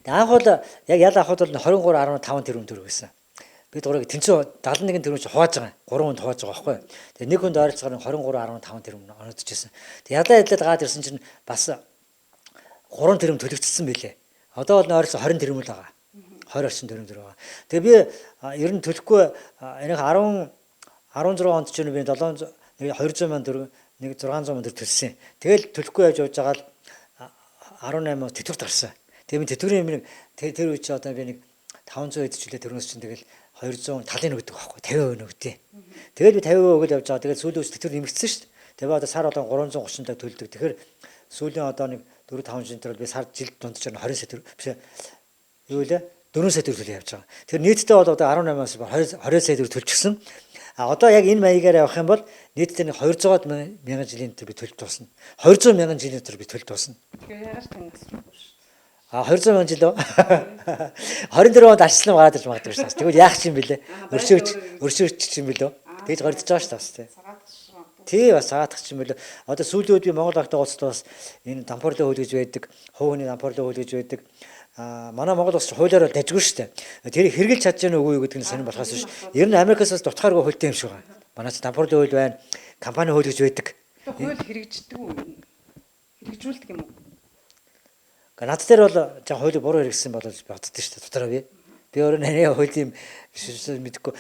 Тэгээ анх бол яг ял авахд бол 23.5 тэрбум төгрөг гэсэн. Би дурыг тэнцүү 71 тэрбум чи хувааж байгаа. 3 хүнд хувааж байгаа байхгүй. Тэгээ нэг хүнд ойролцоогоор 23.5 тэрбум оногдчихсэн. Тэгээ ялаа хэлээд гаад ирсэн чинь бас 3 тэрбум төлөгдсөн байлээ. Одоо бол ойролцоо 20 тэрбум л байгаа. 20 орчим тэрбум байгаа. Тэгээ би ер нь төлөхгүй энийг 16 онд ч би 700 200 мянган төгрөг нэг 600 мянган төгрөг төлсөн. Тэгэл төлөхгүй явж байгаа л 18 тэтгэврт гарсан. Тэгээ би тэтгэврийн тэр үе чи одоо би нэг 500 эд жилээ төрнөс чинь тэгэл 200 талын өгдөг байхгүй 50% нөгдөө. Тэгэл би 50% өгөл явж байгаа. Тэгэл сүүлийн үе тэтгэвэр нэмэгдсэн шүү дээ. Тэгээ одоо сар одоо 330 таг төлдөг. Тэгэхээр сүүлийн одоо нэг 4-5 жин төрөл би сар жилд дунджаар 20 сая төгрөг биш юу лээ 4 сая төгрөг төлөв явж байгаа. Тэгэхээр нийтдээ бол одоо 18-аас 20 сая төгрөг төлчихсөн. А одоо яг энэ маягаар явах юм бол нийтдээ нэг 200 мянган жилийн төлөв би төлж дуусна. 200 мянган жилийн төлөв би төлж дуусна. Тэгэхээр яаж тангасрах вэ? 200 мянган жил үү? 24 онд арчлан гараад ирж магадгүй шүү дээ. Тэгвэл яах юм бэлээ? Өршөөгч юм бэлээ? Тэгж гордож байгаа шүү дээ бас тий. Тий бас цагаатах юм бэлээ. Одоо сүүлийн үед би Монгол Агтаа улсад бас энэ дампуурлын хууль гэж байдаг, хувийн дампуурлын хууль гэж байдаг. Манай Монгол улс хуулиар дажгүй шүү дээ. Тэр хэрэгжилж чадж гэнэ үгүй юу гэдэг нь сонирн болохоос биш. Ер нь Америкаас бас дутхааргүй хуультай юм шиг байна. Манай ч дампуурлын хууль байна, компани хууль гэж байдаг. Хууль хэрэгждэг үү? Хэрэгжүүлдэг юм уу? Над дээр бол жаа хуулийг буруу хэрэгжсэн болол боддоо шүү дээ. Дотроо би өөрөө нэрээ хуулийн мэдхгүй.